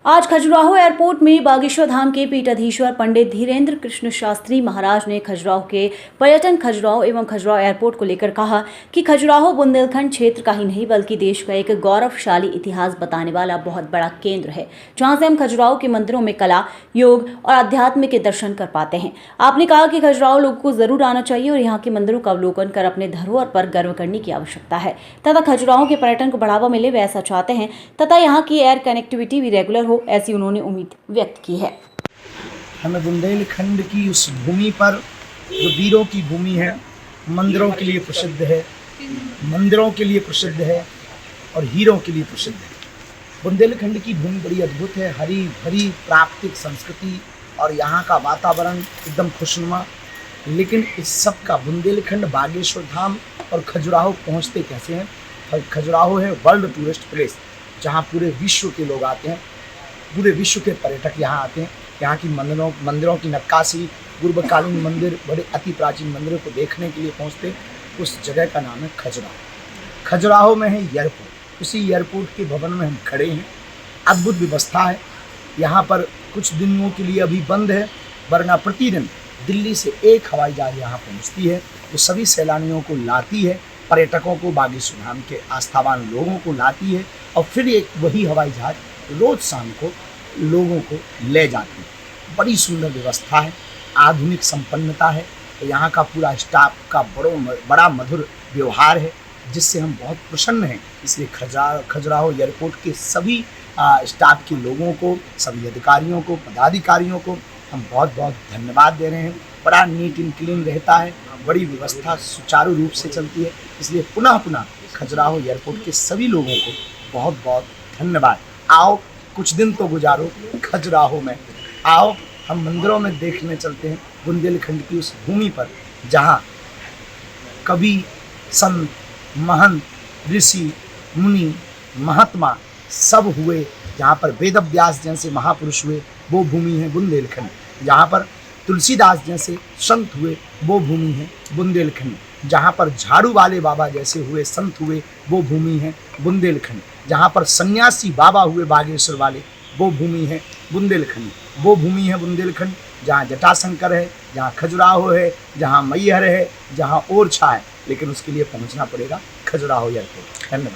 आज खजुराहो एयरपोर्ट में बागेश्वर धाम के पीठाधीश्वर पंडित धीरेन्द्र कृष्ण शास्त्री महाराज ने खजुराहो के पर्यटन खजुराहो एवं खजुराहो एयरपोर्ट को लेकर कहा कि खजुराहो बुंदेलखंड क्षेत्र का ही नहीं बल्कि देश का एक गौरवशाली इतिहास बताने वाला बहुत बड़ा केंद्र है, जहां से हम खजुराहो के मंदिरों में कला, योग और अध्यात्म के दर्शन कर पाते हैं। आपने कहा कि खजुराहो लोगों को जरूर आना चाहिए और यहाँ के मंदिरों का अवलोकन कर अपने धरोहर पर गर्व करने की आवश्यकता है तथा खजुराहो के पर्यटन को बढ़ावा मिले वे ऐसा चाहते हैं तथा यहाँ की एयर कनेक्टिविटी भी रेगुलर हो, ऐसी उन्होंने उम्मीद व्यक्त की है। हमें बुंदेलखंड की उस भूमि पर जो वीरों की भूमि है, मंदिरों के लिए प्रसिद्ध है, मंदिरों के लिए प्रसिद्ध है और हीरों के लिए प्रसिद्ध है। बुंदेलखंड की भूमि बड़ी अद्भुत है, हरी भरी प्राकृतिक संस्कृति और यहाँ का वातावरण एकदम खुशनुमा। लेकिन इस सब का बुंदेलखंड, बागेश्वर धाम और खजुराहो पहुँचते कैसे हैं? खजुराहो है वर्ल्ड टूरिस्ट प्लेस, जहाँ पूरे विश्व के लोग आते हैं, पूरे विश्व के पर्यटक यहाँ आते हैं। यहाँ की मंदिरों की नक्काशी, पूर्वकालीन मंदिर, बड़े अति प्राचीन मंदिरों को देखने के लिए पहुँचते। उस जगह का नाम है खजुराहो। खजुराहो में है एयरपोर्ट, उसी एयरपोर्ट के भवन में हम खड़े हैं। अद्भुत व्यवस्था है यहाँ पर। कुछ दिनों के लिए अभी बंद है, वरना प्रतिदिन दिल्ली से एक हवाई जहाज यहाँ पहुँचती है, जो सभी सैलानियों को लाती है, पर्यटकों को, बागेश्वर धाम के आस्थावान लोगों को लाती है और फिर एक वही हवाई जहाज रोज शाम को लोगों को ले जाती है। बड़ी सुंदर व्यवस्था है, आधुनिक संपन्नता है। तो यहाँ का पूरा स्टाफ का बड़ा मधुर व्यवहार है, जिससे हम बहुत प्रसन्न हैं। इसलिए खजुराहो एयरपोर्ट के सभी स्टाफ के लोगों को, सभी अधिकारियों को, पदाधिकारियों को हम बहुत बहुत धन्यवाद दे रहे हैं। बड़ा नीट एंड क्लीन रहता है, बड़ी व्यवस्था सुचारू रूप से चलती है। इसलिए पुनः खजुराहो एयरपोर्ट के सभी लोगों को बहुत बहुत धन्यवाद। आओ, कुछ दिन तो गुजारो खजुराहो में, आओ हम मंदिरों में देखने चलते हैं बुंदेलखंड की उस भूमि पर, जहाँ कवि, संत, महंत, ऋषि, मुनि, महात्मा सब हुए, जहाँ पर वेद व्यास जैसे महापुरुष हुए, वो भूमि है बुंदेलखंड। जहाँ पर तुलसीदास जैसे संत हुए, वो भूमि है बुंदेलखंड। जहाँ पर झाड़ू वाले बाबा जैसे हुए, संत हुए, वो भूमि है बुंदेलखंड। जहाँ पर सन्यासी बाबा हुए बागेश्वर वाले, वो भूमि है बुंदेलखंड। वो भूमि है बुंदेलखंड जहाँ जटाशंकर है, जहाँ खजुराहो है, जहाँ मैहर है, जहाँ ओरछा है। लेकिन उसके लिए पहुँचना पड़ेगा खजुराहो एयरपोर्ट। धन्यवाद।